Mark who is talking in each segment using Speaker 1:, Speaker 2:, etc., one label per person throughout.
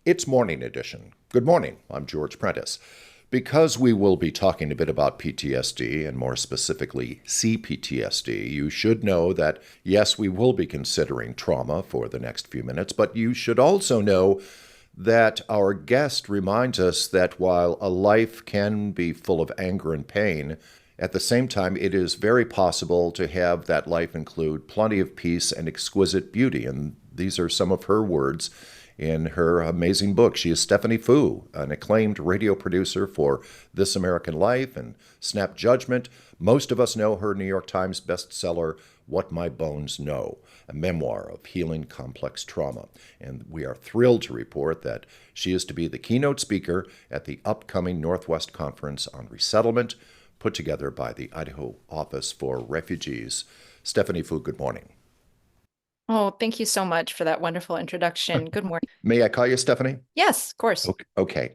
Speaker 1: It's morning edition. Good morning. I'm George Prentice. Because we will be talking a bit about PTSD and more specifically CPTSD, you should know that yes, we will be considering trauma for the next few minutes, but you should also know that our guest reminds us that while a life can be full of anger and pain, at the same time, it is very possible to have that life include plenty of peace and exquisite beauty. And these are some of her words in her amazing book. She is Stephanie Foo, an acclaimed radio producer for This American Life and Snap Judgment. Most of us know her New York Times bestseller, What My Bones Know, a memoir of healing complex trauma. And we are thrilled to report that she is to be the keynote speaker at the upcoming Northwest Conference on Resettlement, put together by the Idaho Office for Refugees. Stephanie Foo, good morning.
Speaker 2: Oh, thank you so much for that wonderful introduction. Good morning.
Speaker 1: May I call you Stephanie?
Speaker 2: Yes, of course.
Speaker 1: Okay. Okay.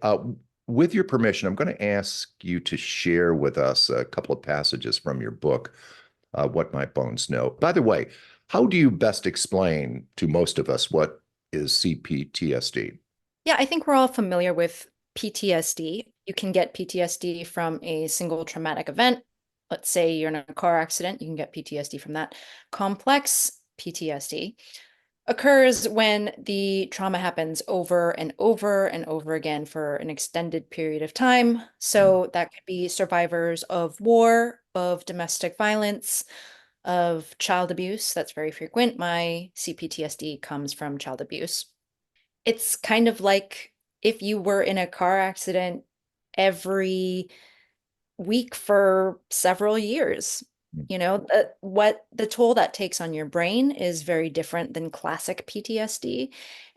Speaker 1: With your permission, I'm going to ask you to share with us a couple of passages from your book, What My Bones Know. By the way, how do you best explain to most of us what is CPTSD?
Speaker 2: Yeah, I think we're all familiar with PTSD. You can get PTSD from a single traumatic event. Let's say you're in a car accident, you can get PTSD from that. Complex PTSD occurs when the trauma happens over and over and over again for an extended period of time.
Speaker 1: Mm.
Speaker 2: So that could be survivors of war, of domestic violence, of child abuse. That's very frequent. My CPTSD comes from child abuse. It's kind of like if you were in a car accident every week for several years. You know, what the toll that takes on your brain is very different than classic PTSD,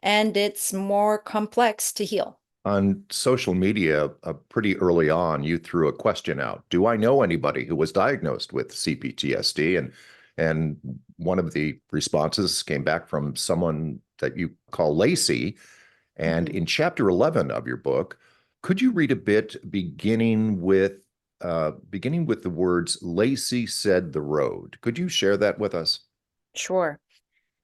Speaker 2: and it's more complex to heal.
Speaker 1: On social media, pretty early on, you threw a question out. Do I know anybody who was diagnosed with CPTSD? And one of the responses came back from someone that you call Lacey. And
Speaker 2: Mhm.
Speaker 1: in chapter 11 of your book, could you read a bit beginning with the words "Lacey said the road"? Could you share that with us?
Speaker 2: Sure.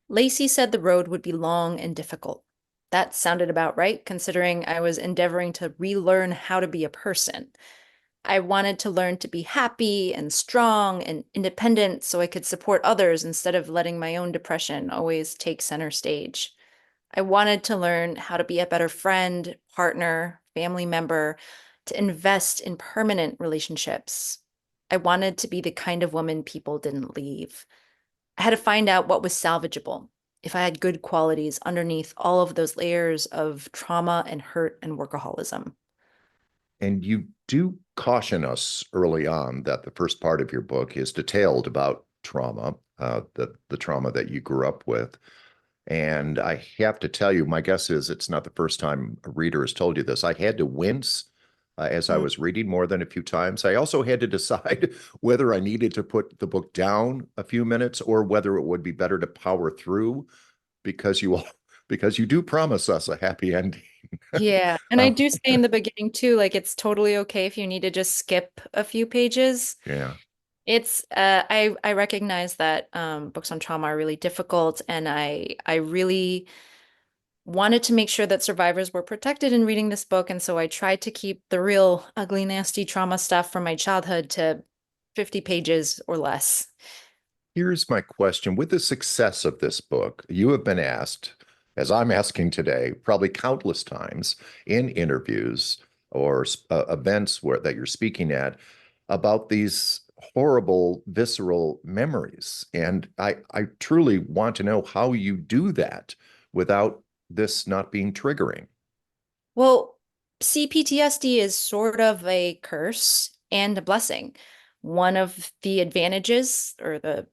Speaker 2: Lacey said the road would be long and difficult. That sounded about right, considering I was endeavoring to relearn how to be a person. I wanted to learn to be happy and strong and independent so I could support others instead of letting my own depression always take center stage. I wanted to learn how to be a better friend, partner, family member, to invest in permanent relationships. I wanted to be the kind of woman people didn't leave. I had to find out what was salvageable, if I had good qualities underneath all of those layers of trauma and hurt and workaholism.
Speaker 1: And you do caution us early on that the first part of your book is detailed about trauma, the trauma that you grew up with. And I have to tell you, my guess is it's not the first time a reader has told you this. I had to wince as I
Speaker 2: Mm.
Speaker 1: was reading more than a few times. I also had to decide whether I needed to put the book down a few minutes or whether it would be better to power through because you all, because you do promise us a happy ending.
Speaker 2: Yeah. And I
Speaker 1: Um,
Speaker 2: do say in the beginning too, like it's totally okay if you need to just skip a few pages.
Speaker 1: yeah.
Speaker 2: It's I recognize that books on trauma are really difficult, and I really wanted to make sure that survivors were protected in reading this book, and so I tried to keep the real ugly, nasty trauma stuff from my childhood to 50 pages or less.
Speaker 1: Here's my question. With the success of this book, you have been asked, as I'm asking today, probably countless times in interviews or events that you're speaking at about these horrible, visceral memories. And I truly want to know how you do that without this not being triggering.
Speaker 2: Well, CPTSD is sort of a curse and a blessing. One of the advantages, or the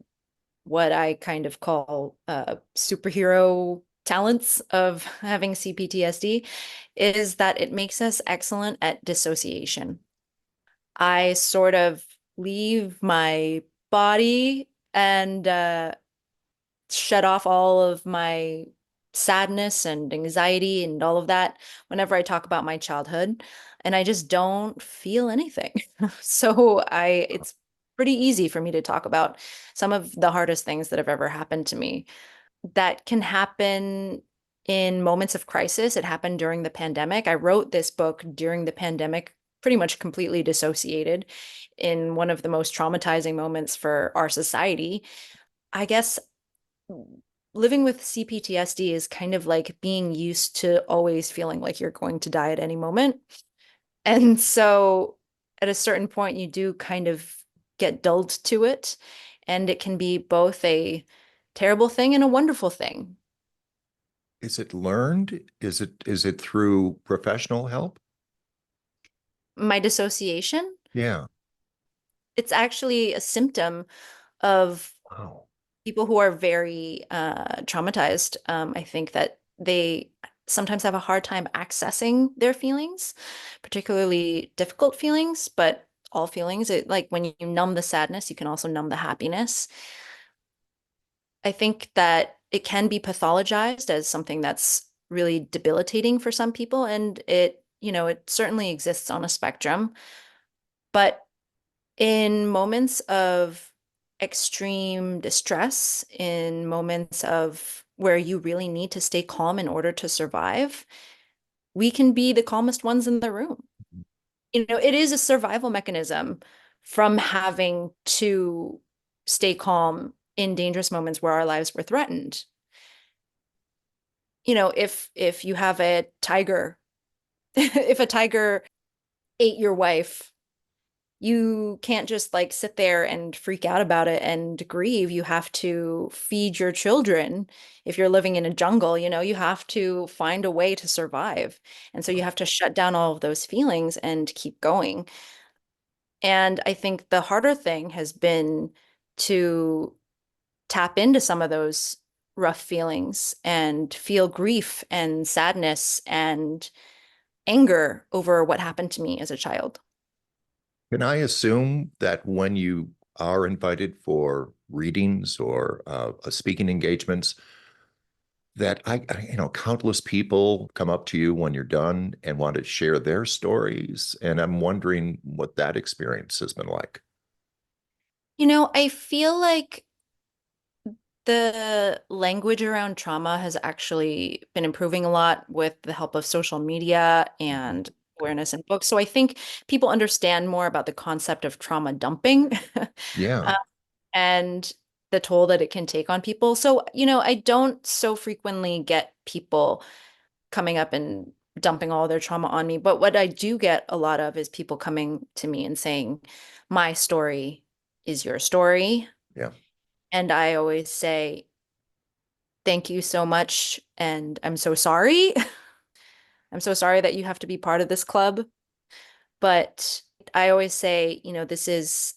Speaker 2: what I kind of call superhero talents of having CPTSD, is that it makes us excellent at dissociation. I sort of leave my body and shut off all of my sadness and anxiety and all of that whenever I talk about my childhood, and I just don't feel anything. So it's pretty easy for me to talk about some of the hardest things that have ever happened to me that can happen in moments of crisis. It happened during the pandemic. I wrote this book during the pandemic, pretty much completely dissociated in one of the most traumatizing moments for our society. I guess living with CPTSD is kind of like being used to always feeling like you're going to die at any moment. And so at a certain point, you do kind of get dulled to it. And it can be both a terrible thing and a wonderful thing.
Speaker 1: Is it learned? Is it through professional help?
Speaker 2: My dissociation,
Speaker 1: Yeah.
Speaker 2: it's actually a symptom of
Speaker 1: Wow.
Speaker 2: people who are very traumatized. I think that they sometimes have a hard time accessing their feelings, particularly difficult feelings, but all feelings. Like when you numb the sadness, you can also numb the happiness. I think that it can be pathologized as something that's really debilitating for some people, and it certainly exists on a spectrum. But in moments of extreme distress, in moments of where you really need to stay calm in order to survive, we can be the calmest ones in the room. It is a survival mechanism from having to stay calm in dangerous moments where our lives were threatened. If you have a tiger, if a tiger ate your wife, you can't just like sit there and freak out about it and grieve. You have to feed your children. If you're living in a jungle, you have to find a way to survive. And so you have to shut down all of those feelings and keep going. And I think the harder thing has been to tap into some of those rough feelings and feel grief and sadness and anger over what happened to me as a child.
Speaker 1: Can I assume that when you are invited for readings or speaking engagements, that countless people come up to you when you're done and want to share their stories, and I'm wondering what that experience has been like.
Speaker 2: I feel like the language around trauma has actually been improving a lot with the help of social media
Speaker 1: Mhm.
Speaker 2: and awareness in books. So I think people understand more about the concept of trauma dumping
Speaker 1: Yeah.
Speaker 2: uh, and the toll that it can take on people. So, I don't so frequently get people coming up and dumping all their trauma on me. But what I do get a lot of is people coming to me and saying, my story is your story.
Speaker 1: Yeah.
Speaker 2: And I always say, thank you so much. And I'm so sorry. I'm so sorry that you have to be part of this club. But I always say, this is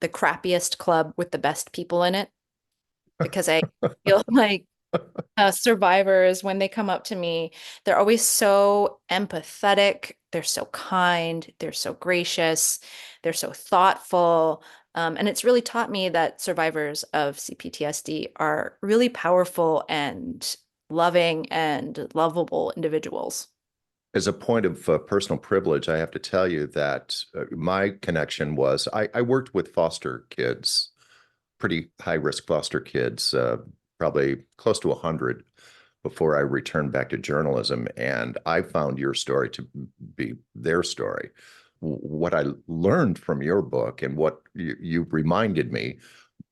Speaker 2: the crappiest club with the best people in it because I feel like survivors, when they come up to me, they're always so empathetic. They're so kind. They're so gracious. They're so thoughtful. And it's really taught me that survivors of CPTSD are really powerful and loving and lovable individuals.
Speaker 1: As a point of personal privilege, I have to tell you that my connection was I worked with foster kids, pretty high risk foster kids, probably close to 100 before I returned back to journalism. And I found your story to be their story. What I learned from your book and what you reminded me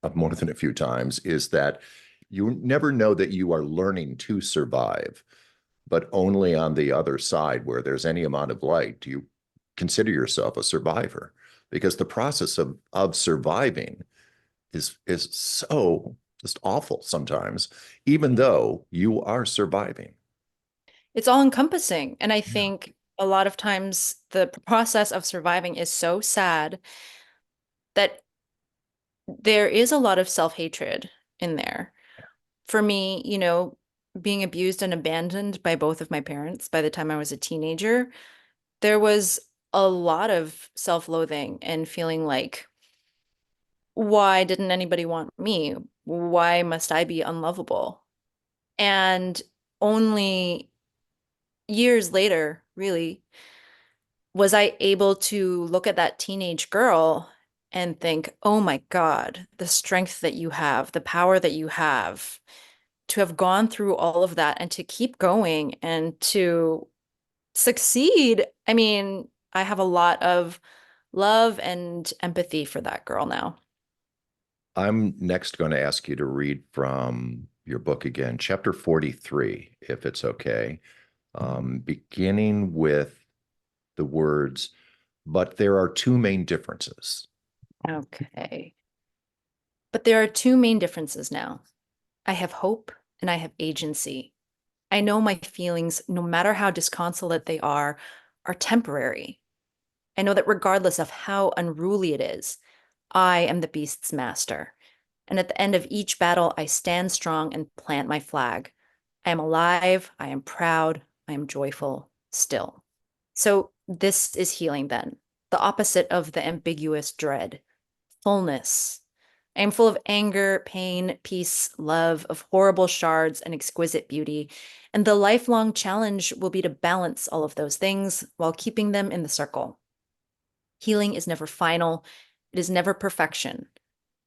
Speaker 1: of more than a few times is that you never know that you are learning to survive, but only on the other side where there's any amount of light do you consider yourself a survivor, because the process of surviving is so just awful sometimes, even though you are surviving.
Speaker 2: It's all encompassing. And I
Speaker 1: Yeah.
Speaker 2: think a lot of times the process of surviving is so sad that there is a lot of self-hatred in there. For me, being abused and abandoned by both of my parents by the time I was a teenager, there was a lot of self-loathing and feeling like, why didn't anybody want me? Why must I be unlovable? And only years later, really, was I able to look at that teenage girl and think, oh my God, the strength that you have, the power that you have. to have gone through all of that and to keep going and to succeed. I mean, I have a lot of love and empathy for that girl now.
Speaker 1: I'm next going to ask you to read from your book again, chapter 43, if it's okay, beginning with the words, but there are two main differences.
Speaker 2: Okay. But there are two main differences now. I have hope and I have agency. I know my feelings, no matter how disconsolate they are temporary. I know that regardless of how unruly it is, I am the beast's master. And at the end of each battle, I stand strong and plant my flag. I am alive, I am proud, I am joyful still. So this is healing then, the opposite of the ambiguous dread, fullness. I am full of anger, pain, peace, love, of horrible shards and exquisite beauty. And the lifelong challenge will be to balance all of those things while keeping them in the circle. Healing is never final, it is never perfection,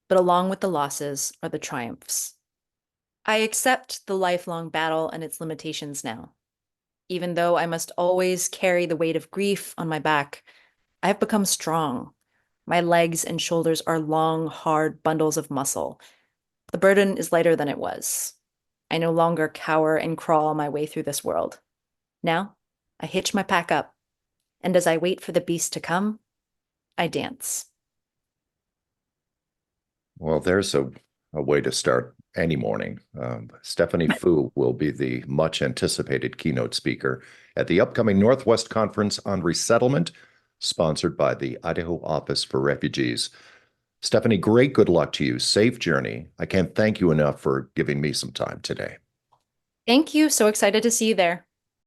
Speaker 2: but along with the losses are the triumphs. I accept the lifelong battle and its limitations now. Even though I must always carry the weight of grief on my back, I have become strong. My legs and shoulders are long, hard bundles of muscle. The burden is lighter than it was. I no longer cower and crawl my way through this world. Now, I hitch my pack up, and as I wait for the beast to come, I dance.
Speaker 1: Well, there's a way to start any morning. Stephanie Fu will be the much anticipated keynote speaker at the upcoming Northwest Conference on Resettlement, sponsored by the Idaho Office for Refugees. Stephanie, great good luck to you. Safe journey. I can't thank you enough for giving me some time today.
Speaker 2: Thank you. So excited to see you there.